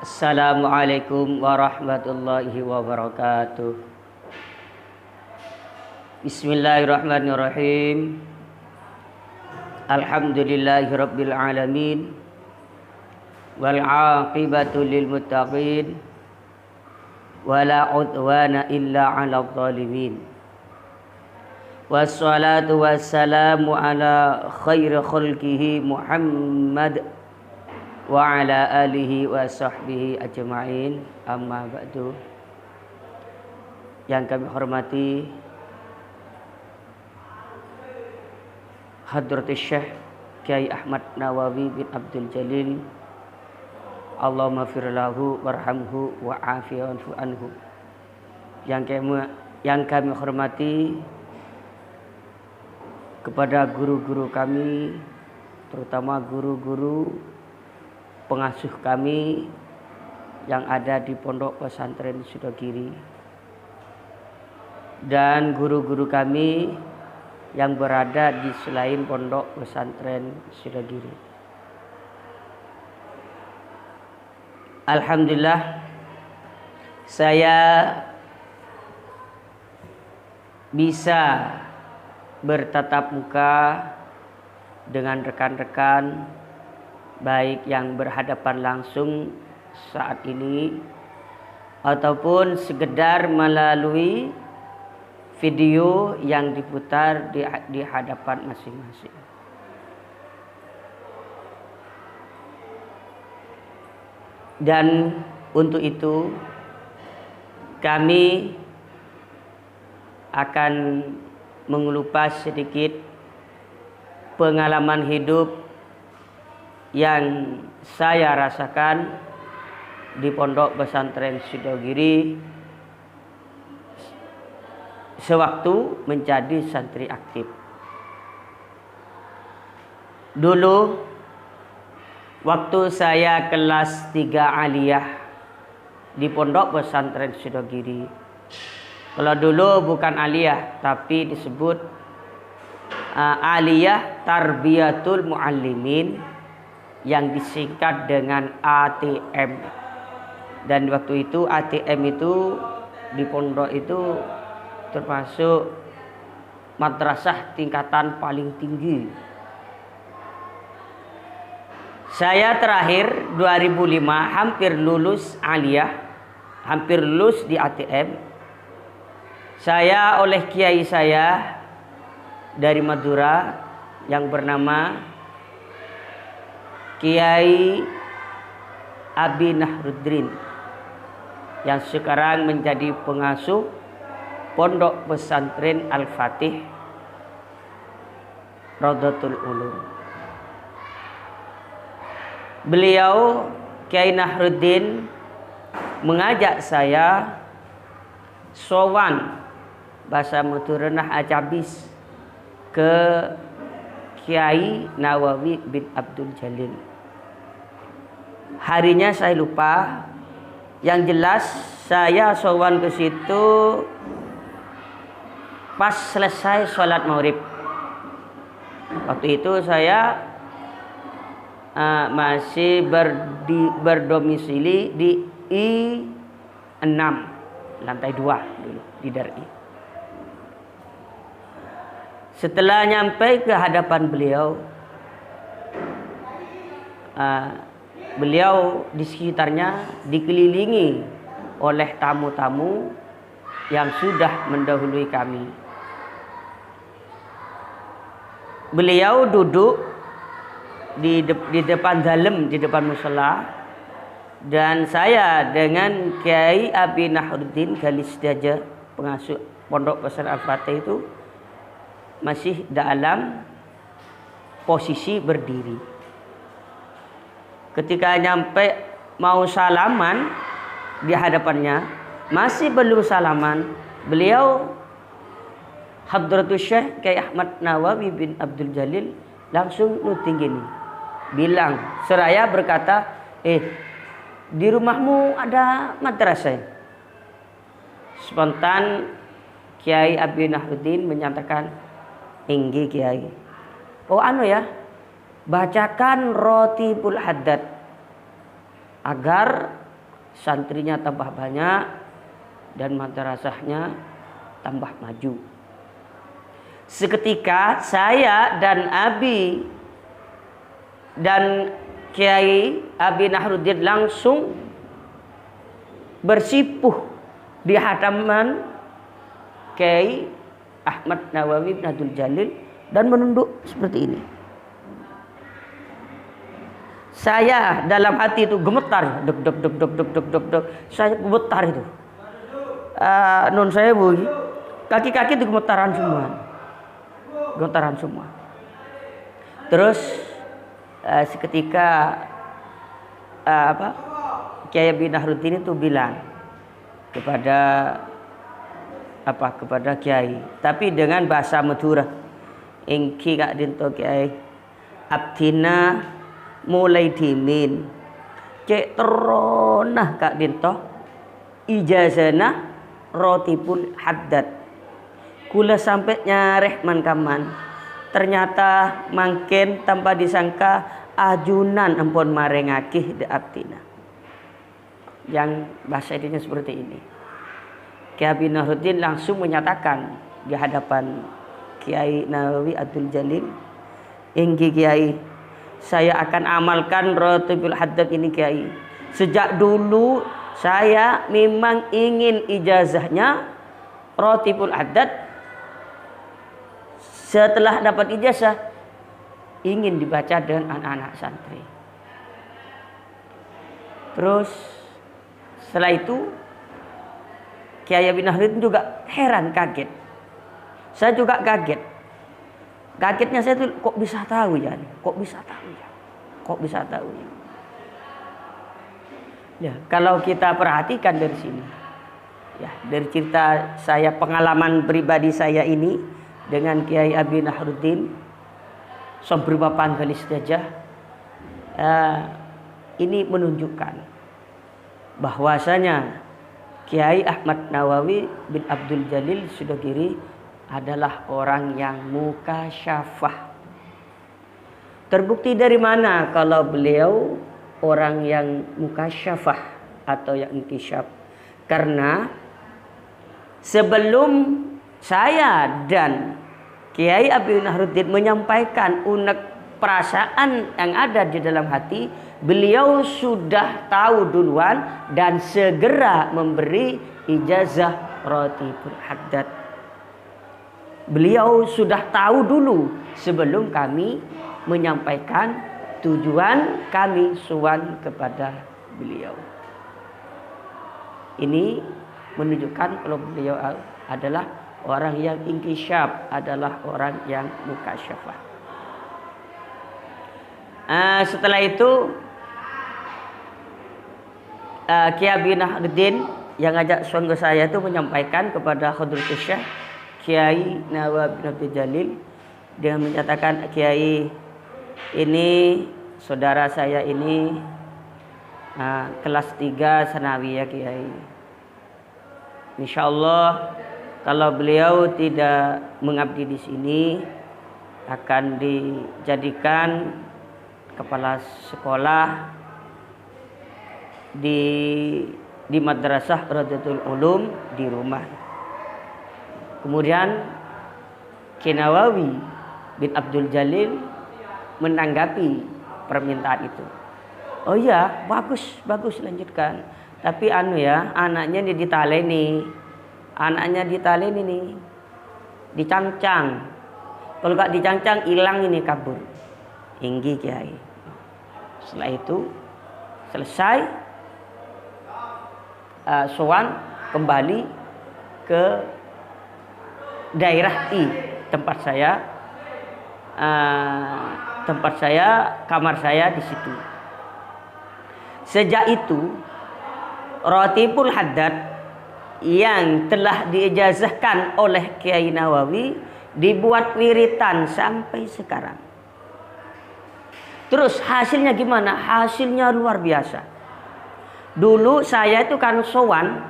Assalamualaikum warahmatullahi wabarakatuh. Bismillahirrahmanirrahim. Alhamdulillahirabbil alamin. Wal 'aqibatu lil muttaqin. Wala 'udwana illa 'alal zalimin. Wassalatu wassalamu ala khairi khalqihi Muhammad wa ala alihi wa sahbihi ajma'in, amma ba'du. Yang kami hormati Hadratus Syekh Kiai Ahmad Nawawi bin Abdul Jalil, Allahumma fir lahu warhamhu wa afi'anhu anhu. Yang kami hormati kepada guru-guru kami, terutama guru-guru pengasuh kami yang ada di Pondok Pesantren Sudogiri, dan guru-guru kami yang berada di selain Pondok Pesantren Sudogiri. Alhamdulillah, saya bisa bertatap muka dengan rekan-rekan, baik yang berhadapan langsung saat ini ataupun sekedar melalui video yang diputar di hadapan masing-masing. Dan untuk itu kami akan mengulas sedikit pengalaman hidup yang saya rasakan di Pondok Pesantren Sudogiri sewaktu menjadi santri aktif. Dulu waktu saya kelas 3 aliyah di Pondok Pesantren Sudogiri. Kalau dulu bukan aliyah tapi disebut aliyah Tarbiyatul Muallimin, yang disingkat dengan ATM. Dan waktu itu ATM itu di pondok itu termasuk madrasah tingkatan paling tinggi. Saya terakhir 2005 hampir lulus aliyah, hampir lulus di ATM. Saya oleh kiai saya dari Madura yang bernama Kiai Abi Nahruddin, yang sekarang menjadi pengasuh Pondok Pesantren Al-Fatih Raudhatul Ulum. Beliau Kiai Nahruddin mengajak saya sowan bahasa Muturenah Acabis ke Kiai Nawawi bin Abdul Jalil. Harinya saya lupa. Yang jelas saya sowan ke situ pas selesai sholat maghrib. Waktu itu saya masih berdomisili di I6 lantai 2 dulu di Dar'i. Setelah nyampe ke hadapan beliau, beliau di sekitarnya dikelilingi oleh tamu-tamu yang sudah mendahului kami. Beliau duduk di depan dalem, di depan musala, dan saya dengan Kiai Abi Nahruddin Galis Daja, pengasuh Pondok Pesantren Al-Fatih itu, masih dalam posisi berdiri. Ketika nyampe mau salaman di hadapannya, masih belum salaman, beliau Hadratus Syekh Kiai Ahmad Nawawi bin Abdul Jalil langsung nuting gini, bilang seraya berkata, di rumahmu ada madrasah? Spontan Kiai Abi Nahruddin menyatakan, inggi Kiai. Oh ya, bacakan Rotibul Haddad agar santrinya tambah banyak dan madrasahnya tambah maju. Seketika saya dan Abi dan Kiai Abi Nahruddin langsung bersipuh di hadapan Kiai Ahmad Nawawi bin Abdul Jalil dan menunduk seperti ini. Saya dalam hati itu gemetar, deg deg deg deg deg deg deg deg. Saya gemetar itu. Non saya bu, kaki-kaki itu gemetaran semua. Terus seketika Kiai bin Nahruddin itu bilang kepada Kiai, tapi dengan bahasa Madura. Engki kak dinto Kiai abdina mulai dimin cek teronah kak dinto ijazana rotibul haddad kula sampai nyareh man kaman ternyata mangkin tanpa disangka ajunan ampun marengakih de abdina. Yang bahasa idenya seperti ini. Kiai bin Nahruddin langsung menyatakan di hadapan Kiai Nawawi Abdul Jalil, "Engki Kiai, saya akan amalkan rotibul haddad ini Kiai. Sejak dulu saya memang ingin ijazahnya rotibul haddad. Setelah dapat ijazah ingin dibaca dengan anak-anak santri." Terus setelah itu Kiai bin Nahruddin juga heran, kaget. Saya juga kaget. Kagetnya saya tuh kok bisa tahu ya? Ya, kalau kita perhatikan dari sini, ya dari cerita saya, pengalaman pribadi saya ini dengan Kiai Abi Nahruddin, sobri bapan kali saja, ini menunjukkan bahwasanya Kiai Ahmad Nawawi bin Abdul Jalil Sudogiri adalah orang yang mukasyafah. Terbukti dari mana kalau beliau orang yang mukasyafah atau yang inkisyaf? Karena sebelum saya dan Kiai Abi Nahruddin menyampaikan unek perasaan yang ada di dalam hati, beliau sudah tahu duluan dan segera memberi ijazah rotibul haddad. Beliau sudah tahu dulu sebelum kami menyampaikan tujuan kami sowan kepada beliau. Ini menunjukkan kalau beliau adalah orang yang inkisyaf, adalah orang yang mukasyafah. Setelah itu Kiai bin Nahruddin yang ngajak songgo saya itu menyampaikan kepada Hadratus Syekh Kiai Nawawi bin Abdul Jalil dengan menyatakan, Kiai, ini saudara saya ini kelas 3 sanawiyah Kiai. Insyaallah kalau beliau tidak mengabdi di sini akan dijadikan kepala sekolah di Madrasah Radatul Ulum di rumah. Kemudian Kiai Nawawi bin Abdul Jalil menanggapi permintaan itu. Oh iya, bagus lanjutkan. Tapi anaknya ditaleni. Anaknya ditaleni nih. Dicangcang. Kalau gak dicangcang hilang ini, kabur. Inggi Kiai. Setelah itu selesai, sowan kembali ke daerah I, tempat saya, kamar saya di situ. Sejak itu rotibul haddad yang telah diijazahkan oleh Kiai Nawawi dibuat wiritan sampai sekarang. Terus hasilnya gimana? Hasilnya luar biasa. Dulu saya itu kan sowan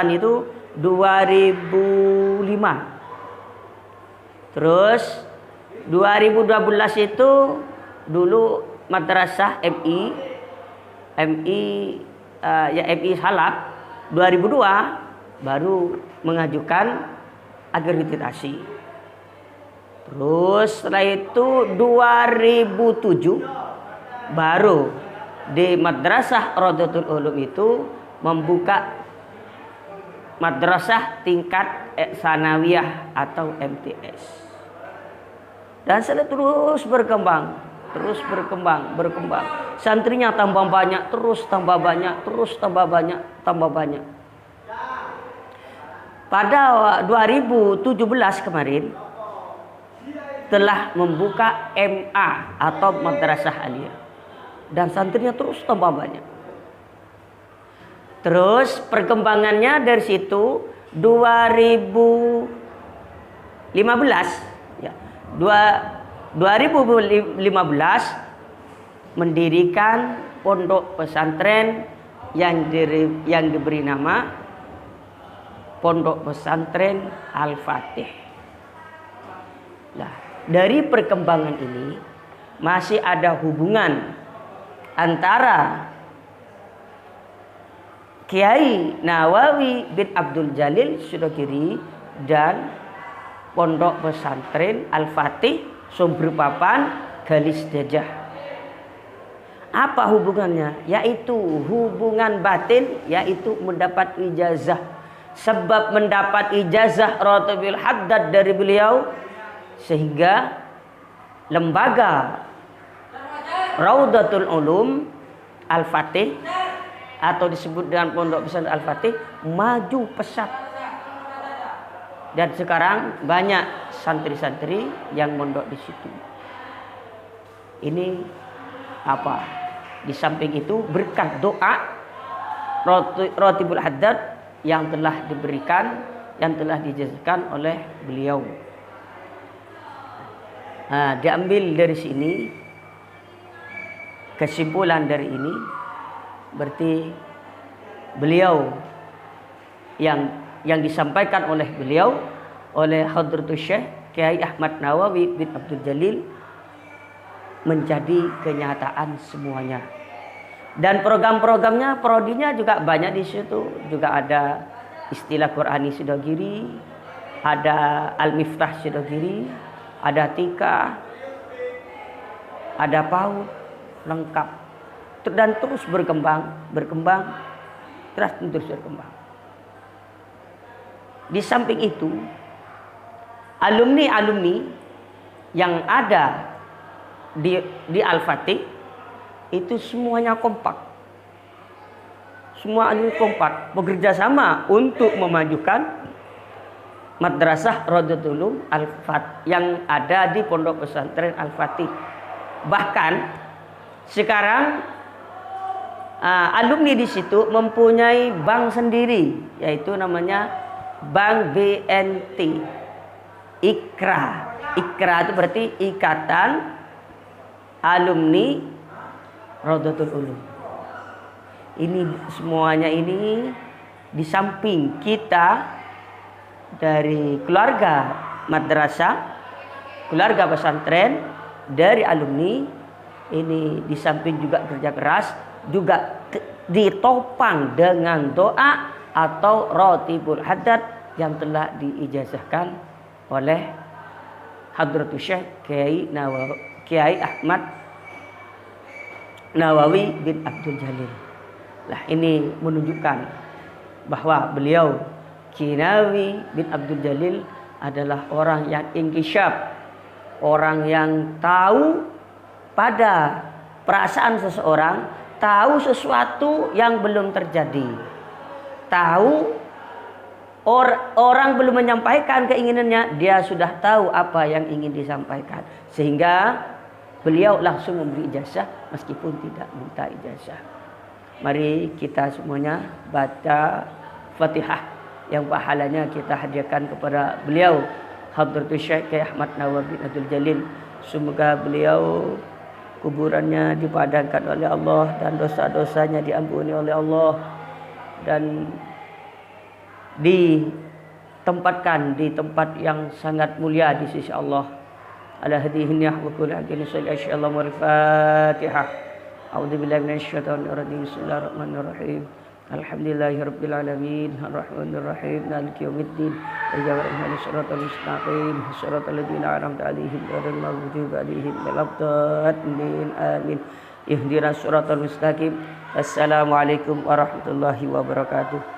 itu 2005. Terus 2012 itu dulu madrasah MI ya MI Salak 2002 baru mengajukan akreditasi. Terus setelah itu 2007 baru di Madrasah Rodatul Ulum itu membuka madrasah tingkat sanawiyah atau MTS. Dan setelah terus berkembang. Santrinya tambah banyak, terus tambah banyak. Pada 2017 kemarin telah membuka MA atau Madrasah Aliyah. Dan santrinya terus tambah banyak. Terus perkembangannya dari situ 2015 ya. 2015 mendirikan pondok pesantren yang diberi nama Pondok Pesantren Al-Fatih. Nah, dari perkembangan ini masih ada hubungan antara Kiai Nawawi bin Abdul Jalil Sudogiri dan Pondok Pesantren Al-Fatih Sumber Papan Galis Dajah. Apa hubungannya? Yaitu hubungan batin, yaitu mendapat ijazah. Sebab mendapat ijazah Ratibil Haddad dari beliau, sehingga lembaga Raudatul Ulum Al-Fatih atau disebut dengan Pondok Pesantren Al-Fatih maju pesat. Dan sekarang banyak santri-santri yang mondok di situ. Ini apa? Di samping itu berkat doa Ratibul Haddad yang telah diberikan, yang telah dijazahkan oleh beliau. Nah, diambil dari sini kesimpulan dari ini berarti beliau yang disampaikan oleh beliau oleh Hadratus Syekh Kiai Ahmad Nawawi bin Abdul Jalil menjadi kenyataan semuanya. Dan program-programnya, prodinya juga banyak di situ. Juga ada istilah Qurani Sudogiri, ada Al-Miftah Sudogiri, ada Tika, ada PAUD, lengkap. Dan terus berkembang, terus berkembang. Di samping itu, alumni yang ada di Al-Fatih itu semuanya kompak. Semua alumni kompak bekerja sama untuk memajukan Madrasah Raudatul Ulum Al-Fatih yang ada di Pondok Pesantren Al-Fatih. Bahkan sekarang alumni di situ mempunyai bank sendiri, yaitu namanya Bank BNT Ikra. Ikra itu berarti Ikatan Alumni Raudatul Ulum. Ini semuanya ini di samping kita dari keluarga madrasah, keluarga pesantren, dari alumni ini di samping juga kerja keras, juga ditopang dengan doa atau Ratibul Haddad yang telah diijazahkan oleh Hadratus Syekh Kiai Ahmad Nawawi bin Abdul Jalil. Lah, ini menunjukkan bahwa beliau Kiai Nawawi bin Abdul Jalil adalah orang yang inkisyaf, orang yang tahu pada perasaan seseorang, tahu sesuatu yang belum terjadi, tahu orang belum menyampaikan keinginannya, dia sudah tahu apa yang ingin disampaikan, sehingga beliau langsung memberi ijazah meskipun tidak minta ijazah. Mari kita semuanya baca Fatihah yang pahalanya kita hadiahkan kepada beliau Hadratus Syekh Kiai Ahmad Nawawi bin Abdul Jalil. Semoga beliau kuburannya dipadankan oleh Allah dan dosa-dosanya diampuni oleh Allah, dan ditempatkan di tempat yang sangat mulia di sisi Allah. Ala hadihi wa kulli hadin sallallahu alaihi wa sallam. Al-Fatihah. A'udzubillahi minasyaitonirrajim. Bismillahirrahmanirrahim. Alhamdulillahirabbil alamin, arrahmanir rahim, maliki yaumiddin. Iyyaka na'budu wa siratal mustaqim, siratal ladzina an'amta 'alaihim ghairil maghdubi 'alaihim waladdallin. Amin. Ihdinas siratal mustaqim. Assalamualaikum warahmatullahi wabarakatuh.